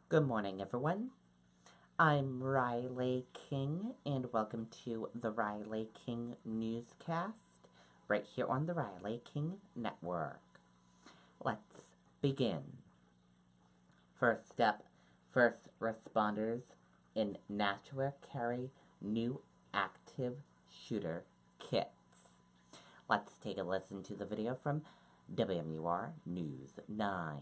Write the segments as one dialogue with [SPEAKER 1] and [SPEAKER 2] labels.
[SPEAKER 1] Good morning, everyone. I'm Riley King, and welcome to the Riley King Newscast, right here on the Riley King Network. Let's begin. First up, first responders in Nashua carry new active shooter kits. Let's take a listen to the video from WMUR News 9.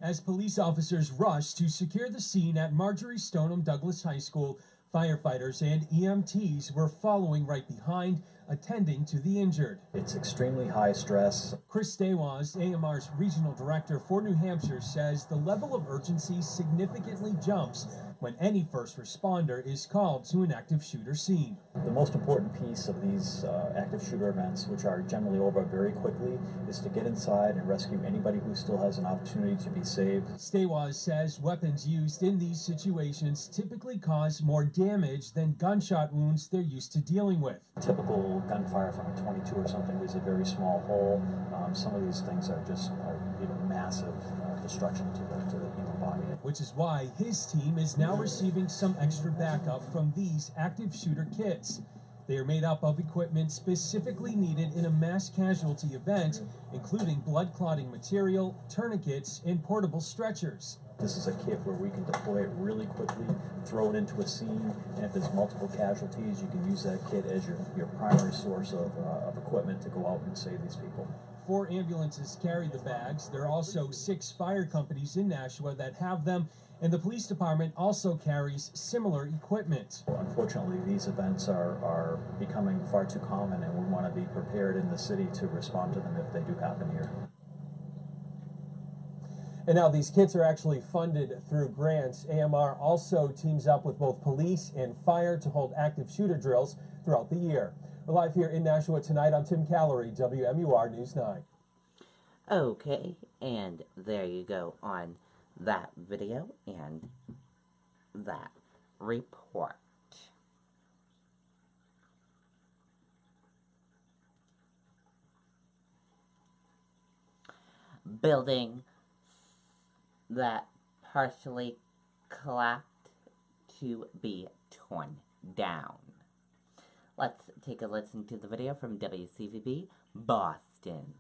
[SPEAKER 2] As police officers rushed to secure the scene at Marjorie Stoneham Douglas High School, firefighters and EMTs were following right behind, attending to the injured.
[SPEAKER 3] It's extremely high stress.
[SPEAKER 2] Chris Stawas, AMR's regional director for New Hampshire, says the level of urgency significantly jumps when any first responder is called to an active shooter scene.
[SPEAKER 3] The most important piece of these active shooter events, which are generally over very quickly, is to get inside and rescue anybody who still has an opportunity to be saved.
[SPEAKER 2] Stawas says weapons used in these situations typically cause more damage than gunshot wounds they're used to dealing with.
[SPEAKER 3] Typical gunfire from a 22 or something is a very small hole. Some of these things are massive destruction to the human body.
[SPEAKER 2] Which is why his team is now receiving some extra backup from these active shooter kits. They are made up of equipment specifically needed in a mass casualty event, including blood clotting material, tourniquets, and portable stretchers.
[SPEAKER 3] This is a kit where we can deploy it really quickly, throw it into a scene, and if there's multiple casualties, you can use that kit as your primary source of equipment to go out and save these people.
[SPEAKER 2] 4 ambulances carry the bags. There are also 6 fire companies in Nashua that have them, and the police department also carries similar equipment.
[SPEAKER 3] Unfortunately, these events are becoming far too common, and we want to be prepared in the city to respond to them if they do happen here.
[SPEAKER 2] And now these kits are actually funded through grants. AMR also teams up with both police and fire to hold active shooter drills throughout the year. We're live here in Nashua tonight. I'm Tim Callery, WMUR News 9.
[SPEAKER 1] Okay, and there you go on that video and that report. Building that partially collapsed to be torn down. Let's take a listen to the video from WCVB Boston.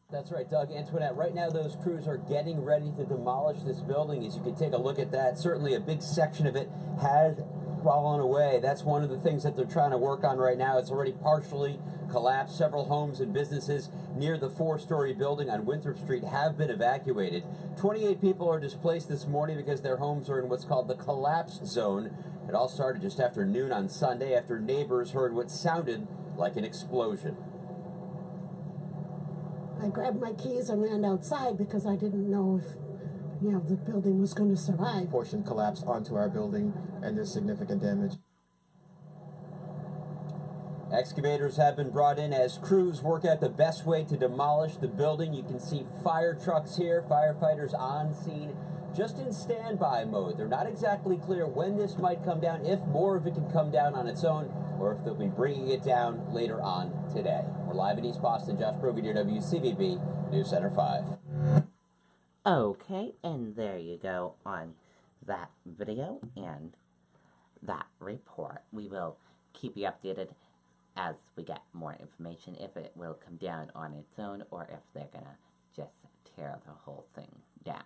[SPEAKER 4] That's right, Doug. Antoinette, right now those crews are getting ready to demolish this building. As you can take a look at that, certainly a big section of it has fallen away. That's one of the things that they're trying to work on right now. It's already partially collapsed. Several homes and businesses near the 4-story building on Winthrop Street have been evacuated. 28 people are displaced this morning because their homes are in what's called the collapse zone. It all started just after noon on Sunday after neighbors heard what sounded like an explosion.
[SPEAKER 5] I grabbed my keys and ran outside because I didn't know if, the building was going to survive.
[SPEAKER 6] Portion collapsed onto our building, and there's significant damage.
[SPEAKER 4] Excavators have been brought in as crews work out the best way to demolish the building. You can see fire trucks here, firefighters on scene, just in standby mode. They're not exactly clear when this might come down, if more of it can come down on its own, or if they'll be bringing it down later on today. We're live in East Boston. Josh Brogadier, WCVB News Center 5.
[SPEAKER 1] Okay, and there you go on that video and that report. We will keep you updated as we get more information, if it will come down on its own or if they're gonna just tear the whole thing down.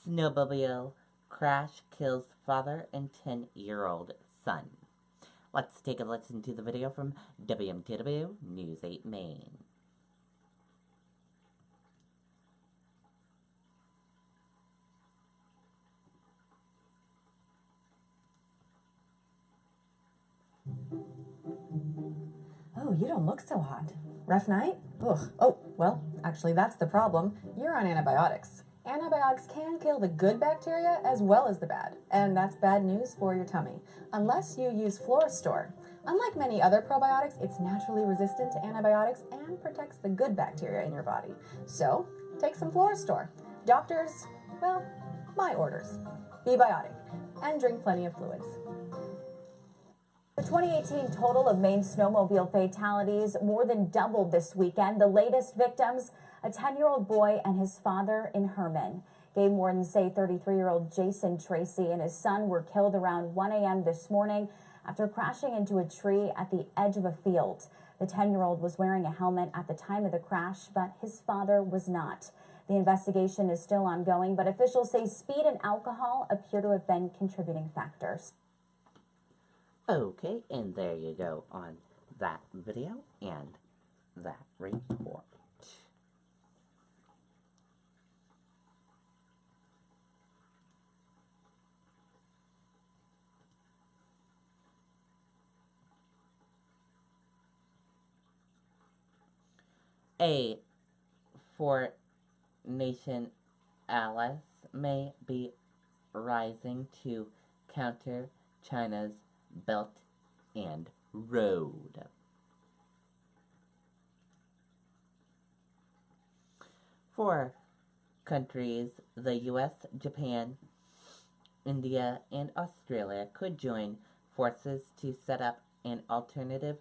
[SPEAKER 1] Snowmobile crash kills father and 10-year-old son. Let's take a listen to the video from WMTW News 8 Maine.
[SPEAKER 7] Oh, you don't look so hot. Rough night? Ugh. Oh, well, actually that's the problem. You're on antibiotics. Antibiotics can kill the good bacteria as well as the bad, and that's bad news for your tummy, unless you use Florastor. Unlike many other probiotics, it's naturally resistant to antibiotics and protects the good bacteria in your body. So, take some Florastor. Doctors, well, my orders. Be biotic, and drink plenty of fluids. The 2018 total of Maine snowmobile fatalities more than doubled this weekend. The latest victims, a 10-year-old boy and his father in Herman. Game wardens say 33-year-old Jason Tracy and his son were killed around 1 a.m. this morning after crashing into a tree at the edge of a field. The 10-year-old was wearing a helmet at the time of the crash, but his father was not. The investigation is still ongoing, but officials say speed and alcohol appear to have been contributing factors.
[SPEAKER 1] Okay, and there you go on that video and that report. A four-nation allies may be rising to counter China's Belt and Road. Four countries, the US, Japan, India, and Australia, could join forces to set up an alternative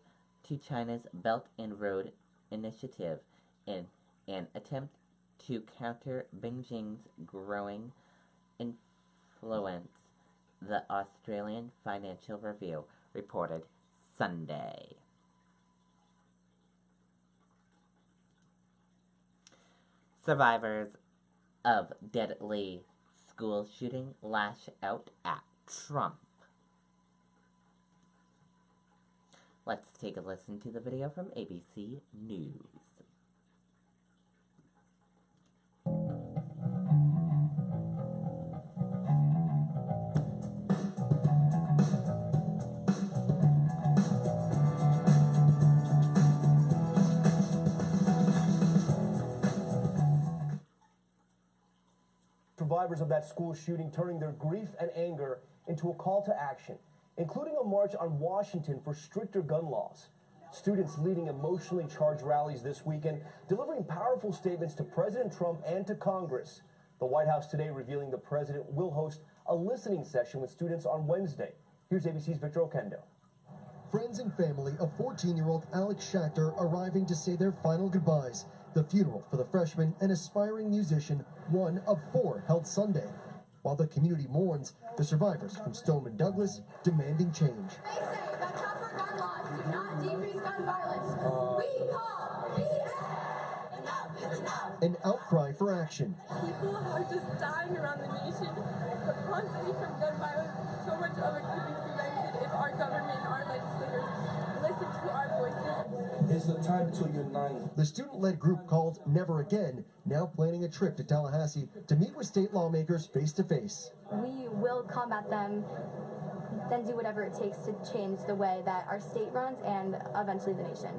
[SPEAKER 1] to China's Belt and Road Initiative in an attempt to counter Beijing's growing influence, the Australian Financial Review reported Sunday. Survivors of deadly school shooting lash out at Trump. Let's take a listen to the video from ABC News.
[SPEAKER 8] Survivors of that school shooting turning their grief and anger into a call to action, including a march on Washington for stricter gun laws. Students leading emotionally charged rallies this weekend, delivering powerful statements to President Trump and to Congress. The White House today revealing the president will host a listening session with students on Wednesday. Here's ABC's Victor Okendo.
[SPEAKER 9] Friends and family of 14-year-old Alex Schachter arriving to say their final goodbyes. The funeral for the freshman and aspiring musician, one of four held Sunday. While the community mourns, the survivors from Stoneman Douglas demanding change.
[SPEAKER 10] They say that tougher gun laws do not decrease gun violence. We call BS. Enough is enough.
[SPEAKER 9] An outcry for action.
[SPEAKER 11] People are just dying around the nation constantly from gun violence. So much of it could be prevented if our government and our legislators listen to our voices.
[SPEAKER 12] It's the time to unite.
[SPEAKER 9] The student-led group called Never Again now planning a trip to Tallahassee to meet with state lawmakers face-to-face.
[SPEAKER 13] We will combat them, then do whatever it takes to change the way that our state runs and eventually the nation.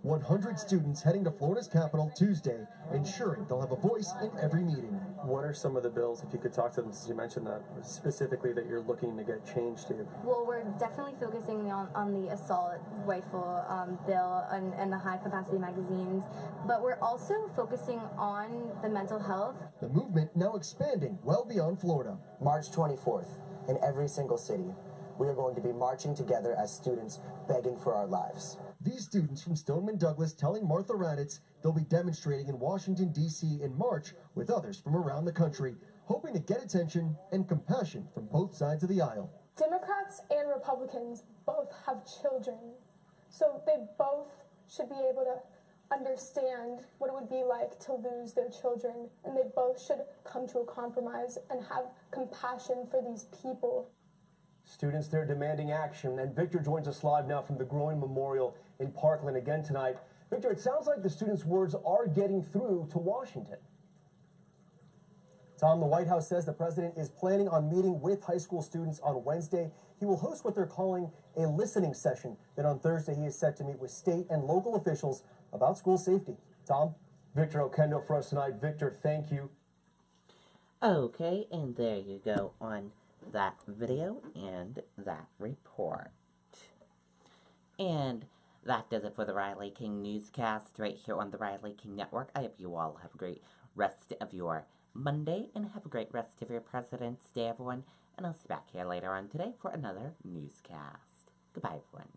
[SPEAKER 9] 100 students heading to Florida's capital Tuesday, ensuring they'll have a voice in every meeting.
[SPEAKER 14] What are some of the bills, if you could talk to them, since you mentioned that, specifically that you're looking to get changed to?
[SPEAKER 13] Well, we're definitely focusing on the assault rifle bill and the high-capacity magazines, but we're also focusing on the mental health.
[SPEAKER 9] The movement now expanding well beyond Florida.
[SPEAKER 15] March 24th, in every single city, we are going to be marching together as students begging for our lives.
[SPEAKER 9] These students from Stoneman Douglas telling Martha Raddatz they'll be demonstrating in Washington, D.C. in March with others from around the country, hoping to get attention and compassion from both sides of the aisle.
[SPEAKER 16] Democrats and Republicans both have children, so they both should be able to understand
[SPEAKER 11] understand what it would be like to lose their children, and they both should come to a compromise and have compassion for these people.
[SPEAKER 8] Students, they're demanding action, and Victor joins us live now from the Growing Memorial in Parkland again tonight. Victor, it sounds like the students' words are getting through to Washington.
[SPEAKER 16] Tom, the White House says the president is planning on meeting with high school students on Wednesday. He will host what they're calling a listening session. Then on Thursday, he is set to meet with state and local officials about school safety. Tom?
[SPEAKER 8] Victor Okendo for us tonight. Victor, thank you.
[SPEAKER 1] Okay, and there you go on that video and that report. And that does it for the Riley King Newscast right here on the Riley King Network. I hope you all have a great rest of your Monday and have a great rest of your President's Day, everyone. And I'll see you back here later on today for another newscast. Goodbye, everyone.